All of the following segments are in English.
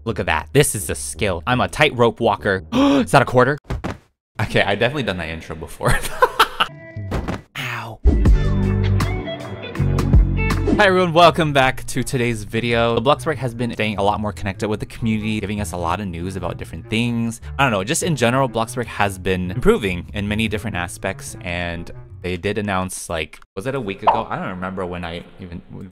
Look at that. This is a skill. I'm a tightrope walker. Is that a quarter? Okay, I definitely done that intro before. Ow. Hi everyone, welcome back to today's video. Bloxburg has been staying a lot more connected with the community, giving us a lot of news about different things. I don't know, just in general, Bloxburg has been improving in many different aspects, and they did announce, like, was it a week ago? I don't remember when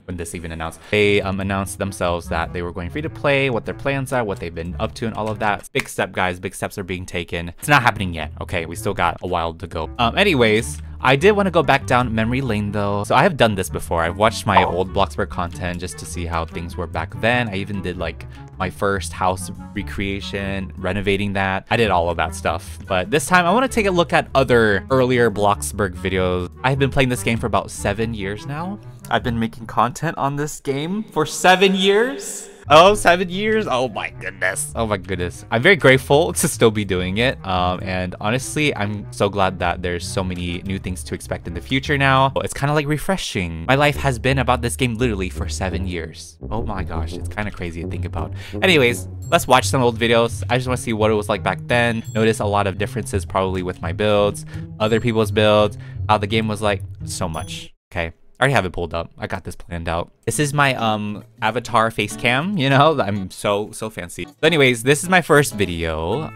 this even announced. They announced themselves that they were going free to play, what their plans are, what they've been up to, and all of that. Big step, guys. Big steps are being taken. It's not happening yet. Okay, we still got a while to go. Anyways, I did want to go back down memory lane though. So I have done this before. I've watched my old Bloxburg content just to see how things were back then. I even did like my first house recreation, renovating that. I did all of that stuff. But this time I want to take a look at other earlier Bloxburg videos. I've been playing this game for about 7 years now. I've been making content on this game for 7 years. Oh, 7 years? Oh my goodness. Oh my goodness. I'm very grateful to still be doing it. And honestly, I'm so glad that there's so many new things to expect in the future now. It's kind of like refreshing. My life has been about this game literally for 7 years. Oh my gosh, it's kind of crazy to think about. Anyways, let's watch some old videos. I just want to see what it was like back then. Notice a lot of differences probably with my builds, other people's builds, how the game was like, so much. Okay. I already have it pulled up. I got this planned out. This is my avatar face cam, you know? I'm so fancy. So anyways, this is my first video.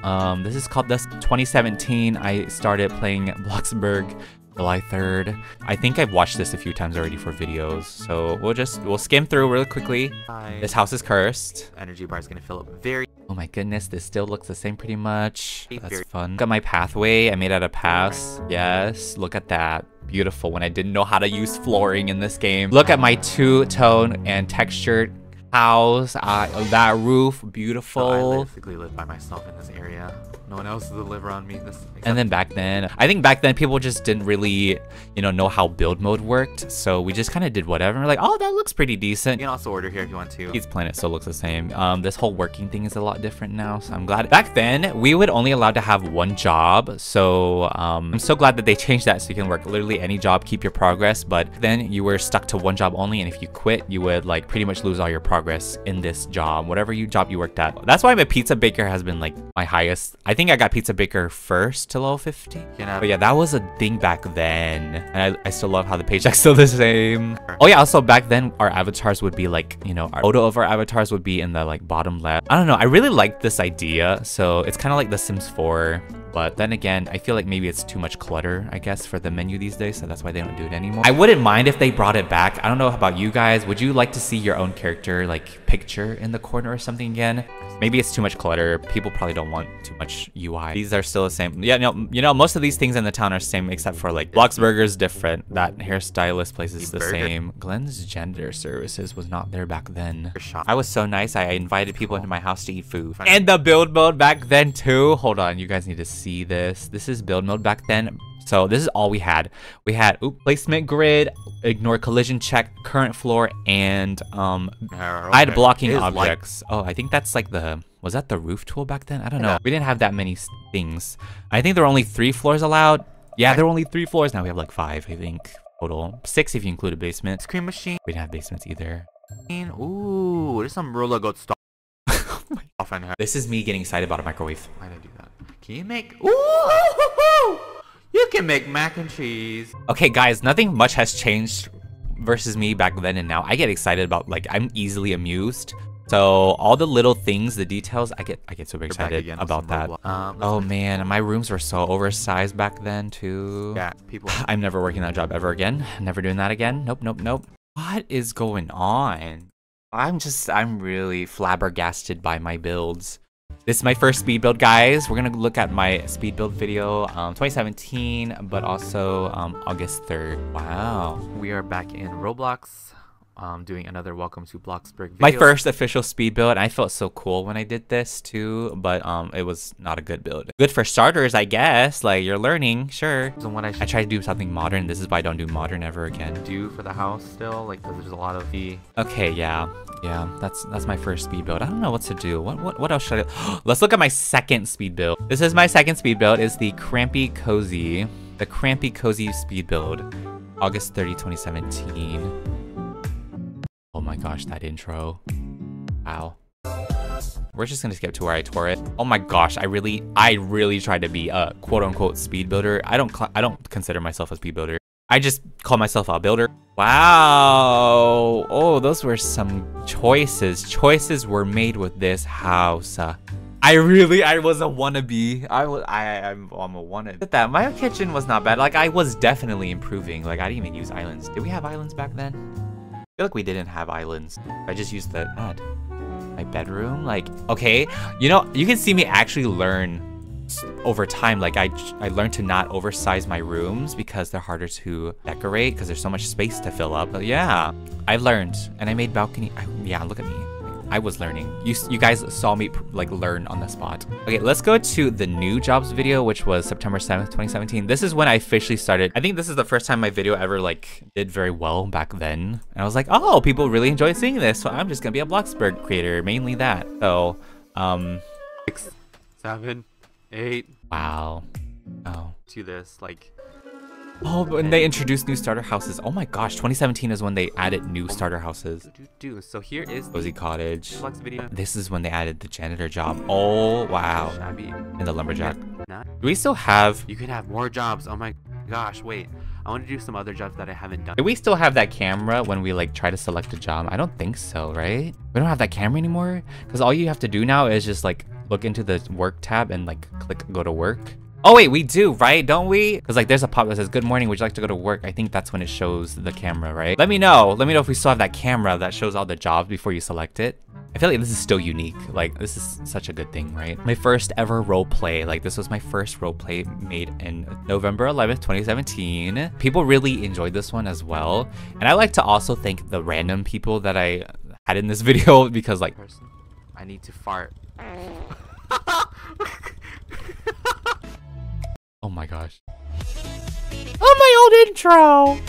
This is called 2017. I started playing Bloxburg July 3rd. I think I've watched this a few times already for videos. So we'll skim through really quickly. This house is cursed. Energy bar is gonna fill up very. Oh my goodness, this still looks the same pretty much. That's fun. Look at my pathway. I made out of paths. Yes, look at that. Beautiful when I didn't know how to use flooring in this game. Look at my two-tone and textured house. That roof, beautiful. So I basically live by myself in this area. No one else will live around me. And then back then, I think back then people just didn't really, know how build mode worked. So we just kind of did whatever. And we're like, oh, that looks pretty decent. You can also order here if you want to. Each planet still looks the same. This whole working thing is a lot different now. So I'm glad. Back then, we would only allowed to have one job. So I'm so glad that they changed that so you can work literally any job, keep your progress. But then you were stuck to one job only. And if you quit, you would like pretty much lose all your progress in this job, whatever job you worked at. That's why my pizza baker has been like my highest. I think I got pizza baker first to level 50. But yeah, that was a thing back then. And I still love how the paycheck's still the same. Oh yeah, also back then our avatars would be like, our photo of our avatars would be in the like bottom left. I don't know, I really liked this idea. So it's kind of like The Sims 4. But then again, I feel like maybe it's too much clutter, I guess, for the menu these days. So that's why they don't do it anymore. I wouldn't mind if they brought it back. I don't know about you guys. Would you like to see your own character, like, picture in the corner or something again? Maybe it's too much clutter. People probably don't want too much UI. These are still the same. Yeah, no, most of these things in the town are the same except for like Bloxburger's different. That hairstylist place is the same. Glenn's gender services was not there back then. I was so nice. I invited people into my house to eat food. And the build mode back then too. Hold on, you guys need to see this. This is build mode back then. So this is all we had. We had placement grid, ignore collision check, current floor, and hide blocking objects. Oh, I think that's like was that the roof tool back then? I don't know. We didn't have that many things. I think there were only 3 floors allowed. Yeah, there were only 3 floors. Now we have like 5, I think, total. 6 if you include a basement. Screen machine. We didn't have basements either. Ooh, there's some roller goat stuff. This is me getting excited about a microwave. Why did I do that? Can you make? Ooh! You can make mac and cheese. Okay, guys, nothing much has changed versus me back then and now. I get excited about, like, I'm easily amused. So all the little things, the details, I get super excited about that. Oh man, my rooms were so oversized back then too. Yeah, people. I'm never working that job ever again. Never doing that again. Nope. What is going on? I'm really flabbergasted by my builds. This is my first speed build, guys. We're gonna look at my speed build video, 2017, but also August 3rd. Wow. We are back in Roblox, doing another Welcome to Bloxburg video. My first official speed build. I felt so cool when I did this too, but it was not a good build. Good for starters, I guess. Like, you're learning, sure. So what I try to do something modern. This is why I don't do modern ever again. Do for the house still, like, because there's a lot of the. Okay, yeah, that's my first speed build. I don't know what to do. What else should I? Let's look at my second speed build. This is my second speed build. Is the Crampy Cozy speed build, August 30, 2017. Oh my gosh, that intro. Wow. We're just gonna skip to where I tore it. Oh my gosh, I really tried to be a quote-unquote speed builder. I don't consider myself a speed builder. I just call myself a builder. Wow. Oh, those were some choices. Choices were made with this house. I was a wannabe. I'm a wannabe. Look at that. My kitchen was not bad. Like, I was definitely improving. Like, I didn't even use islands. Did we have islands back then? I feel like we didn't have islands. I just used the ad. My bedroom. Like, okay. You know, you can see me actually learn over time. Like, I learned to not oversize my rooms because they're harder to decorate because there's so much space to fill up. But yeah, I learned and I made balcony. Yeah, look at me. I was learning. You guys saw me like learn on the spot. Okay, let's go to the new jobs video, which was September 7th, 2017. This is when I officially started. I think this is the first time my video ever like did very well back then. And I was like, oh, people really enjoy seeing this. So I'm just gonna be a Bloxburg creator, mainly that. So, 6, 7, 8. Wow. Oh. To this, like. Oh, when they introduced new starter houses. Oh my gosh, 2017 is when they added new starter houses. So here is Cozy Cottage. Flex video. This is when they added the janitor job. Oh, wow. And the lumberjack. Do we still have... You could have more jobs. Oh my gosh, wait. I want to do some other jobs that I haven't done. Do we still have that camera when we like try to select a job? I don't think so, right? We don't have that camera anymore? Because all you have to do now is just like look into the work tab and like click go to work. Oh wait, we do, right? Don't we? Because like there's a pop that says, good morning, would you like to go to work? I think that's when it shows the camera, right? Let me know if we still have that camera that shows all the jobs before you select it. I feel like this is still unique. Like, this is such a good thing, right? My first ever role play. Like, this was my first role play made in November 11th, 2017. People really enjoyed this one as well. And I like to also thank the random people that I had in this video because like, I need to fart. Oh my gosh. Oh, my old intro!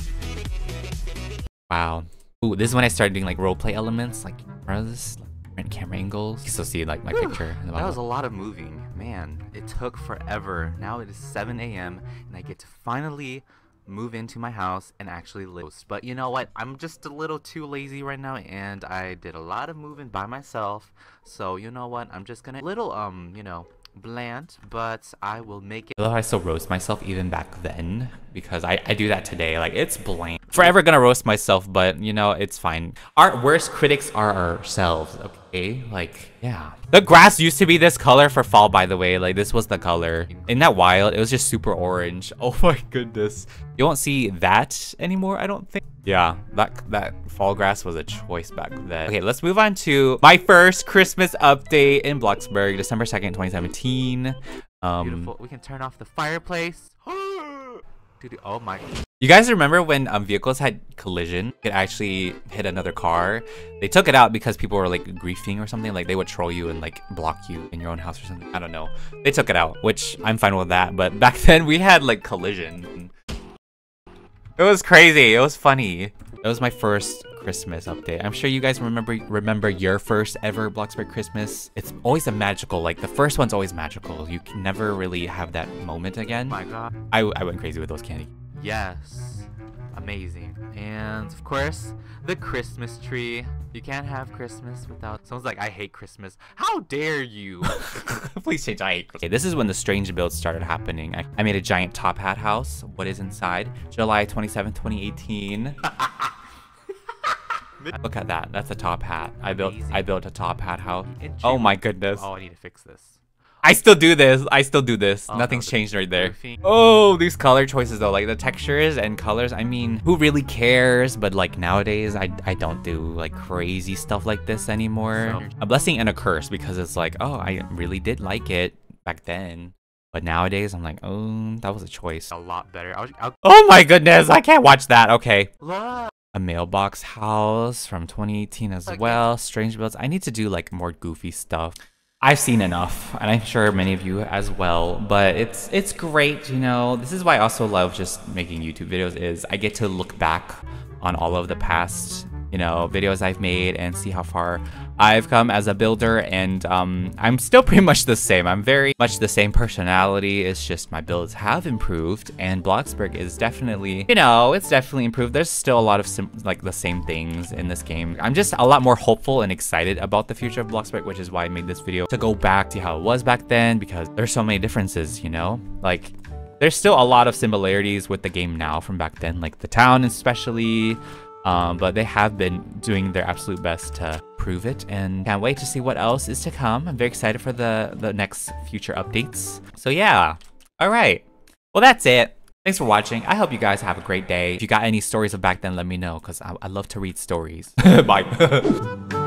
Wow. Ooh, this is when I started doing like roleplay elements, like cameras, like different camera angles. You can still see like my picture in the bottom. That was a lot of moving. Man, it took forever. Now it is 7 a.m. and I get to finally move into my house and actually live. But you know what? I'm just a little too lazy right now and I did a lot of moving by myself. So you know what? I'm just gonna you know, bland, but I will make it. I love how I still roast myself even back then because I do that today. Like, it's bland. Forever gonna roast myself, but you know, it's fine. Our worst critics are ourselves, okay? Like, yeah. The grass used to be this color for fall, by the way. Like, this was the color. Isn't that wild? It was just super orange. Oh my goodness. You won't see that anymore, I don't think. Yeah, that fall grass was a choice back then. Okay, let's move on to my first Christmas update in Bloxburg, December 2nd, 2017. Beautiful. We can turn off the fireplace. Dude, oh my. You guys remember when vehicles had collision? You could actually hit another car. They took it out because people were like griefing or something. Like, they would troll you and like block you in your own house or something. I don't know. They took it out, which I'm fine with that. But back then we had like collision. It was crazy. It was funny. It was my first Christmas update. I'm sure you guys remember your first ever Bloxburg Christmas. It's always a magical, like the first one's always magical. You can never really have that moment again. Oh my god. I went crazy with those candy. Yes. Amazing. And of course, the Christmas tree. You can't have Christmas without... Someone's like, I hate Christmas. How dare you? Please change, I hate Christmas. Okay, this is when the strange builds started happening. I made a giant top hat house. What is inside? July 27th, 2018. Look at that. That's a top hat. I built a top hat house. Oh my goodness. Oh, I need to fix this. I still do this. Oh, Nothing's no, changed right there. roofing. Oh, these color choices though, like the textures and colors. I mean, who really cares? But like nowadays, I don't do like crazy stuff like this anymore. A blessing and a curse because it's like, oh, I really did like it back then. But nowadays, I'm like, oh, that was a choice. A lot better. Oh my goodness, I can't watch that. Okay. Look. A mailbox house from 2018 as well. Strange builds. I need to do like more goofy stuff. I've seen enough, and I'm sure many of you as well, but it's great, you know. This is why I also love just making YouTube videos is I get to look back on all of the past you know, videos I've made and see how far I've come as a builder. And I'm still pretty much the same. I'm very much the same personality. It's just my builds have improved, and Bloxburg is definitely, you know, it's definitely improved. There's still a lot of like the same things in this game. I'm just a lot more hopeful and excited about the future of Bloxburg, which is why I made this video, to go back to how it was back then, because there's so many differences, you know? Like, there's still a lot of similarities with the game now from back then, like the town especially. But they have been doing their absolute best to prove it, and can't wait to see what else is to come. I'm very excited for the next future updates. So yeah, all right. Well, that's it. Thanks for watching. I hope you guys have a great day. If you got any stories of back then, let me know, because I love to read stories. Bye.